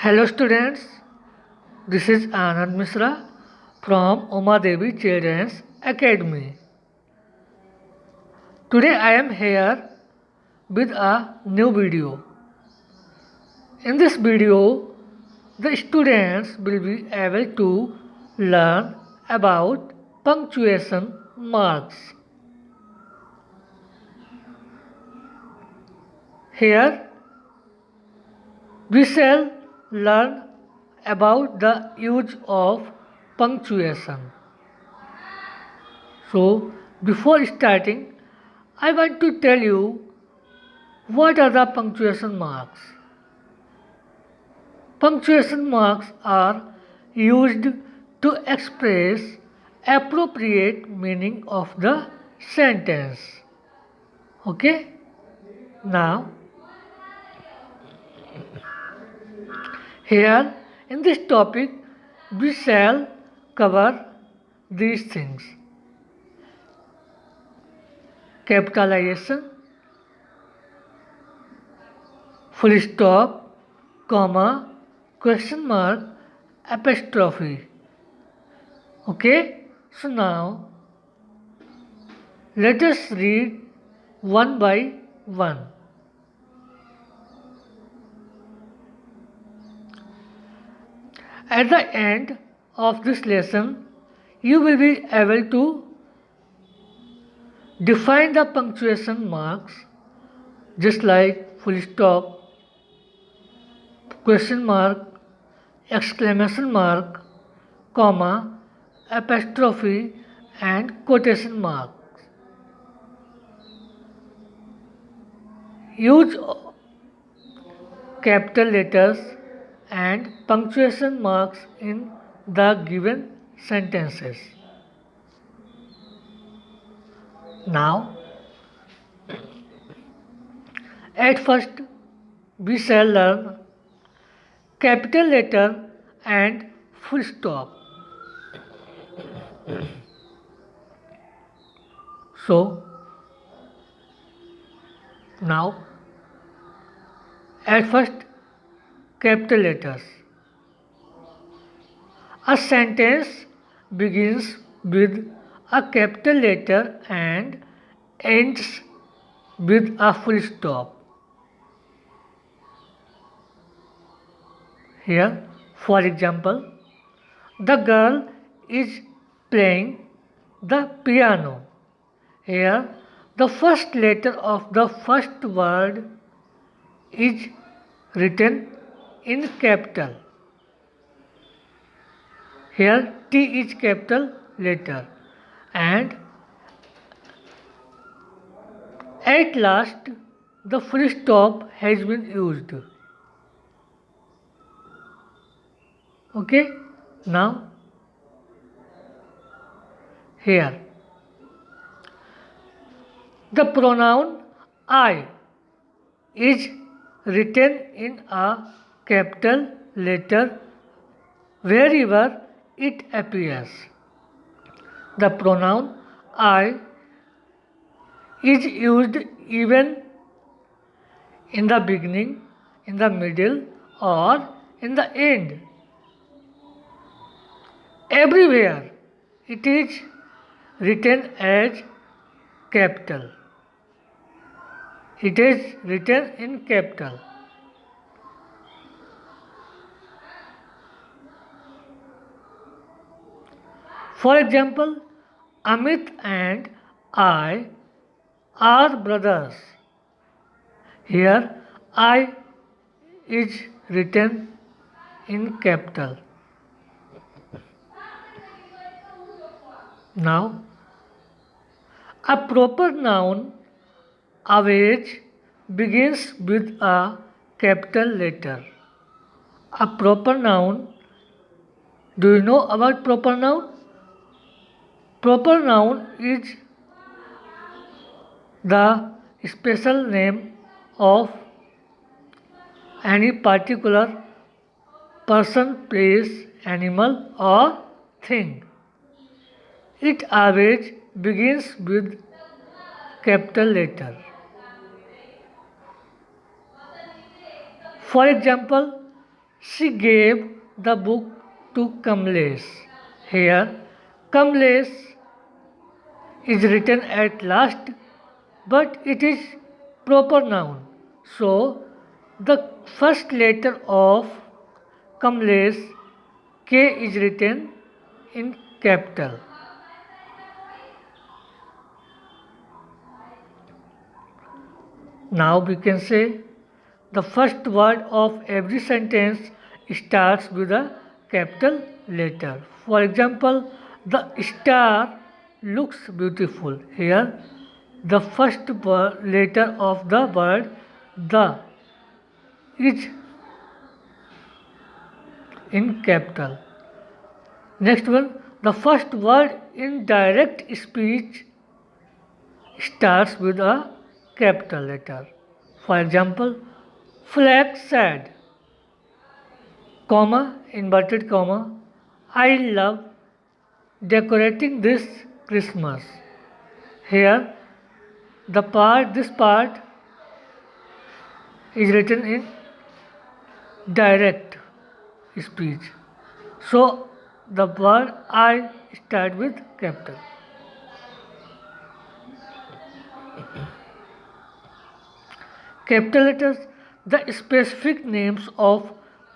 Hello students, this is Anand Misra from Uma Devi Children's Academy. Today I am here with a new video. In this video, the students will be able to learn about punctuation marks. Here we shall learn about the use of punctuation. So, before starting, I want to tell you what are the punctuation marks. Punctuation marks are used to express appropriate meaning of the sentence. Okay? Now, here in this topic, we shall cover these things: capitalization, full stop, comma, question mark, apostrophe. Okay? So now, let us read one by one. At the end of this lesson, you will be able to define the punctuation marks just like full stop, question mark, exclamation mark, comma, apostrophe and quotation mark. Use capital letters and punctuation marks in the given sentences. Now, at first we shall learn capital letter and full stop. So, now, at first capital letters. A sentence begins with a capital letter and ends with a full stop. Here, for example, the girl is playing the piano. Here, the first letter of the first word is written in capital. Here T is capital letter, and at last the full stop has been used. Okay, now here the pronoun I is written in a capital letter wherever it appears. The pronoun I is used even in the beginning, in the middle, or in the end. Everywhere it is written as capital. It is written in capital. For example, Amit and I are brothers. Here I is written in capital. Now, a proper noun always begins with a capital letter. A proper noun. Do you know about proper noun? Proper noun is the special name of any particular person, place, animal, or thing. It always begins with capital letter. For example, She gave the book to Kamlesh. Here, Kamlesh is written at last, but it is proper noun. So, the first letter of Kamlesh, K, is written in capital. Now we can say the first word of every sentence starts with a capital letter. For example, the star looks beautiful. Here, the first letter of the word the is in capital. Next one, the first word in direct speech starts with a capital letter. For example, flag said, comma, inverted comma, I love decorating this Christmas. Here, this part is written in direct speech. So, the word I start with capital. Capital letters, the specific names of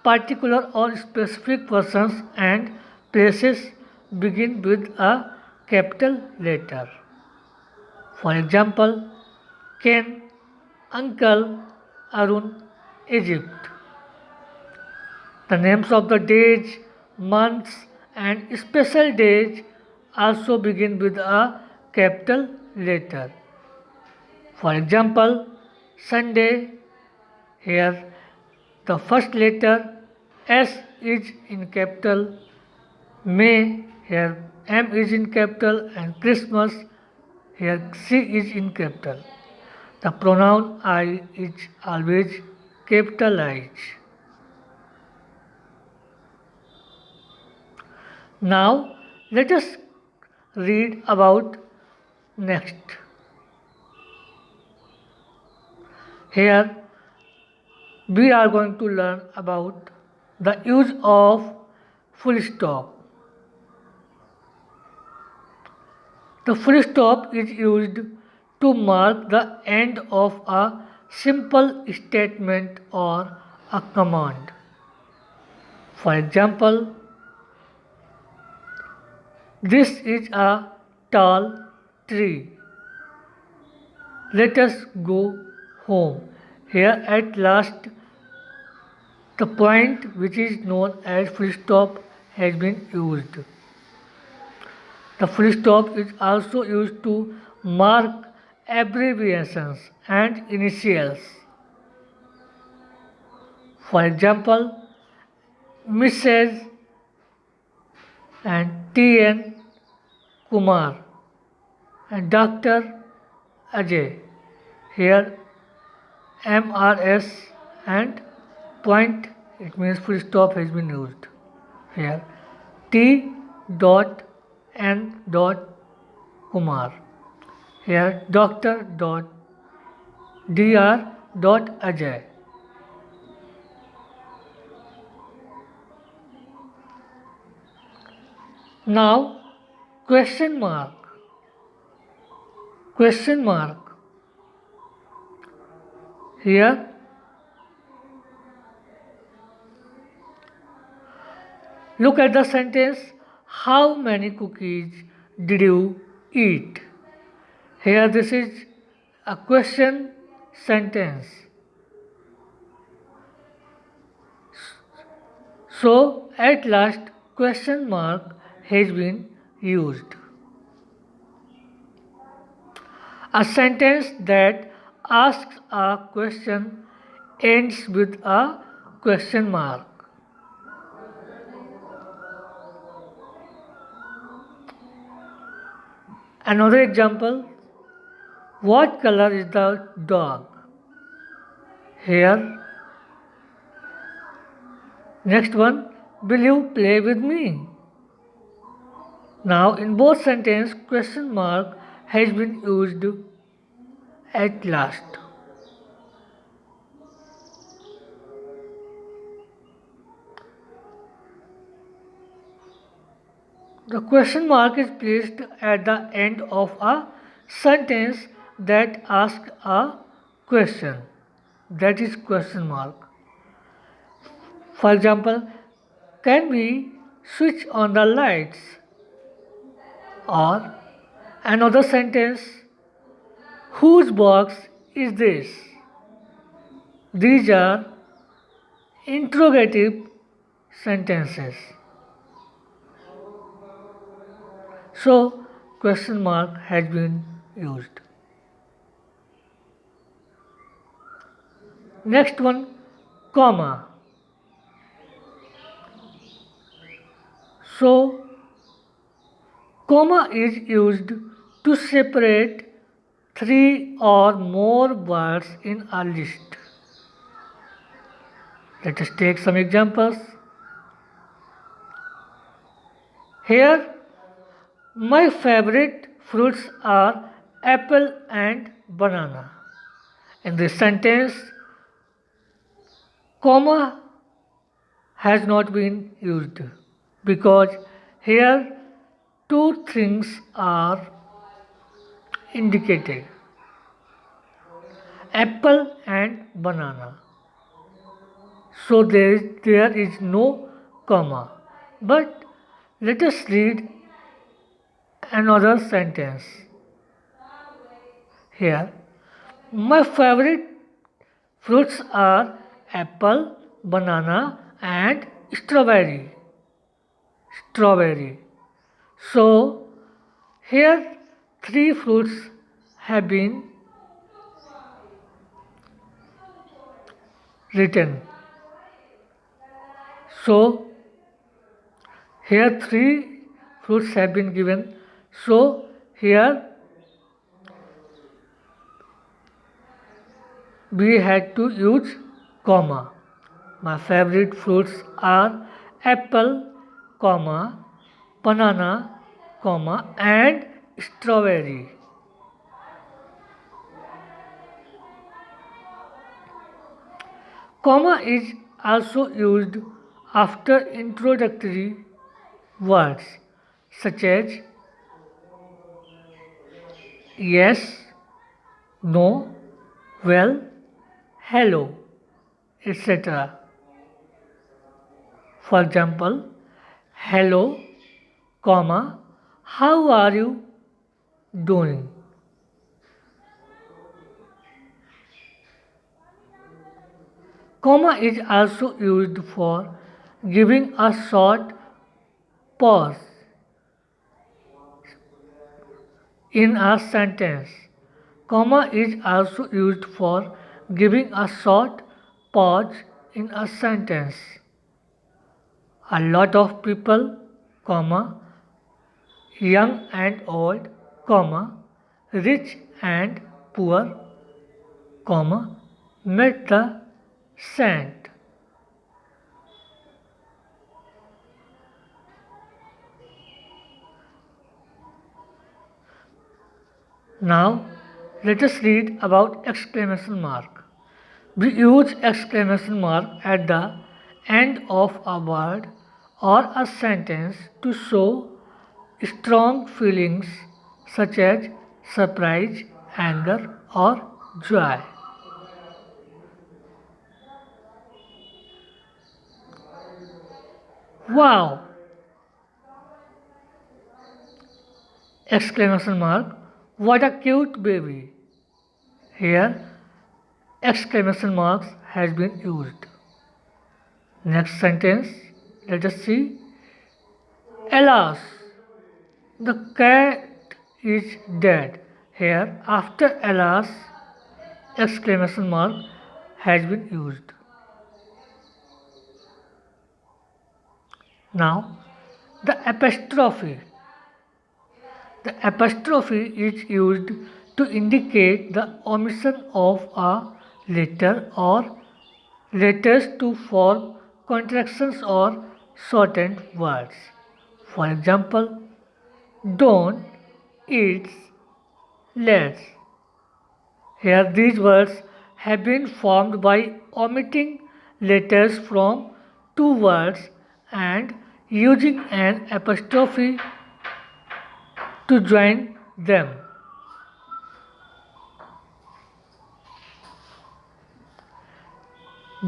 particular or specific persons and places begin with a capital letter. For example, Ken, Uncle, Arun, Egypt. The names of the days, months, and special days also begin with a capital letter. For example, Sunday, here the first letter S is in capital, May, here M is in capital, and Christmas, here C is in capital. The pronoun I is always capitalized. Now let us read about next. Here we are going to learn about the use of full stop. The full stop is used to mark the end of a simple statement or a command. For example, this is a tall tree. Let us go home. Here at last, the point which is known as full stop has been used. The full stop is also used to mark abbreviations and initials. For example, Mrs. and T.N. Kumar and Dr. Ajay. Here MRS and point, it means full stop has been used. Here T. dot N. dot Kumar. Here Dr. dot Dr. dot Ajay. Now question mark. Question mark. Here look at the sentence. How many cookies did you eat? Here this is a question sentence. So at last question mark has been used. A sentence that asks a question ends with a question mark. Another example, what color is the dog? Here, next one, will you play with me? Now in both sentences, question mark has been used at last. The question mark is placed at the end of a sentence that asks a question. That is question mark. For example, can we switch on the lights? Or another sentence, whose box is this? These are interrogative sentences. So, question mark has been used. Next one, comma. So, comma is used to separate three or more words in a list. Let us take some examples. Here, my favorite fruits are apple and banana. In this sentence, comma has not been used because here two things are indicated, apple and banana. So there is no comma. But let us read another sentence. Here, my favorite fruits are apple, banana and strawberry. Strawberry. So here three fruits have been written. So here three fruits have been given. So here we had to use comma. My favorite fruits are apple, comma, banana, comma, and strawberry. Comma is also used after introductory words such as yes, no, well, hello, etc. For example, hello, comma, how are you doing? Comma is also used for giving a short pause in a sentence. Comma is also used for giving a short pause in a sentence. A lot of people, comma, young and old, comma, rich and poor, comma, met the saint. Now, let us read about exclamation mark. We use exclamation mark at the end of a word or a sentence to show strong feelings such as surprise, anger, or joy. Wow! Exclamation mark. What a cute baby! Here, exclamation marks has been used. Next sentence, let us see. Alas, the cat is dead. Here, after alas, exclamation mark has been used. Now, the apostrophe. The apostrophe is used to indicate the omission of a letter or letters to form contractions or shortened words. For example, don't, it's, let's. Here these words have been formed by omitting letters from two words and using an apostrophe to join them.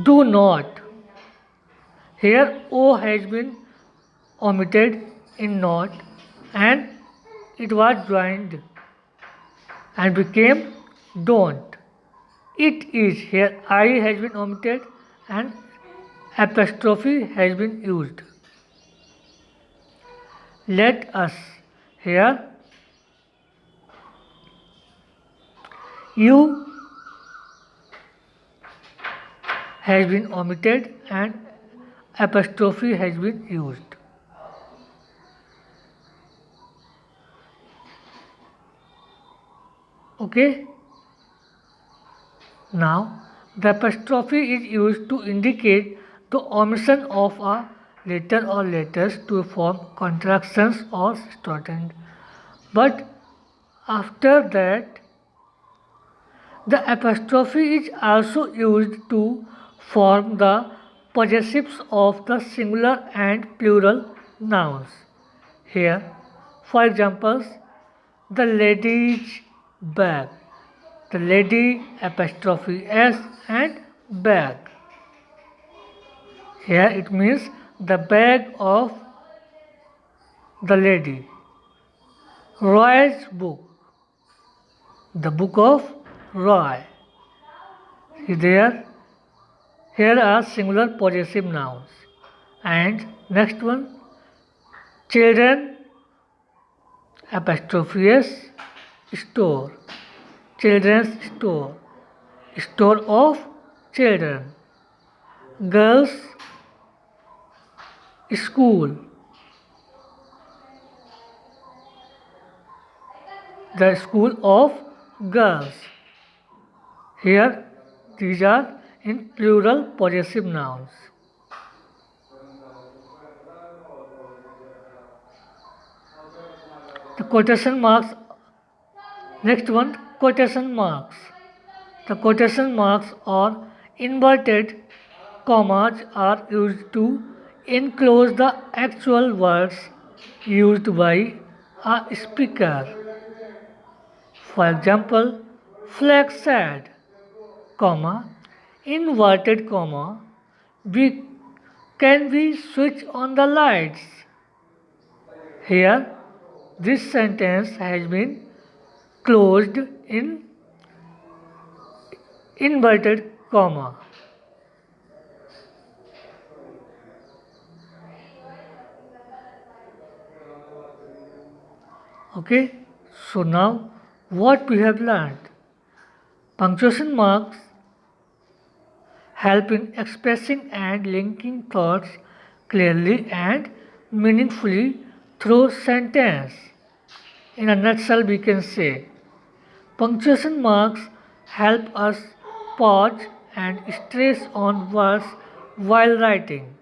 Do not. Here O has been omitted in not and it was joined and became don't. It is. Here I has been omitted and apostrophe has been used. Let us. Here you has been omitted and apostrophe has been used. Okay. Now the apostrophe is used to indicate the omission of a letter or letters to form contractions or shortened. But after that, the apostrophe is also used to form the possessives of the singular and plural nouns. Here, for examples, the lady's bag, the lady apostrophe s and bag. Here it means the bag of the lady. Roy's book, the book of Roy. There, here are singular possessive nouns. And next one, children apostrophe s store, children's store, store of children, girls school, the school of girls. Here these are in plural possessive nouns. The quotation marks. Next one, quotation marks. The quotation marks or inverted commas are used to enclose the actual words used by a speaker. For example, Fleck said, comma, inverted comma, can we switch on the lights? Here, this sentence has been closed in inverted comma. Okay, so now what we have learned? Punctuation marks help in expressing and linking thoughts clearly and meaningfully through sentence. In a nutshell, we can say punctuation marks help us pause and stress on words while writing.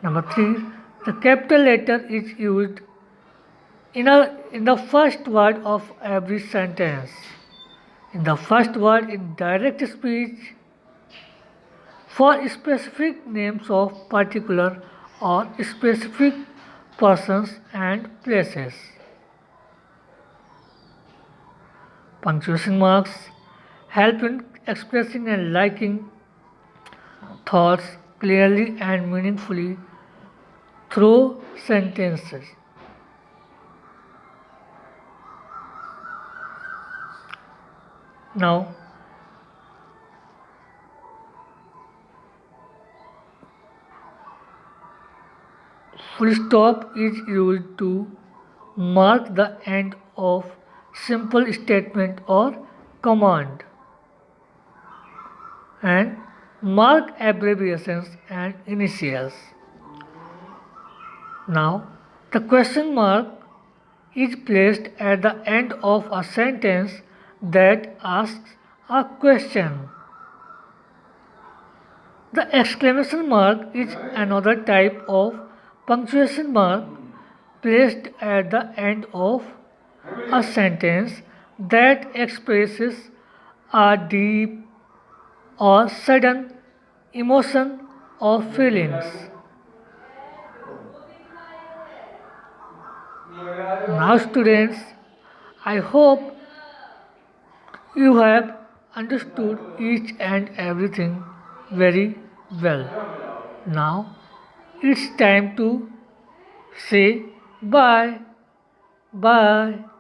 Number 3. The capital letter is used in the first word of every sentence. In the first word in direct speech, for specific names of particular or specific persons and places. Punctuation marks help in expressing and liking thoughts clearly and meaningfully through sentences. Now, full stop is used to mark the end of simple statement or command, and mark abbreviations and initials. Now, the question mark is placed at the end of a sentence that asks a question. The exclamation mark is another type of punctuation mark placed at the end of a sentence that expresses a deep or sudden emotion or feelings. Now students, I hope you have understood each and everything very well. Now it's time to say bye. Bye.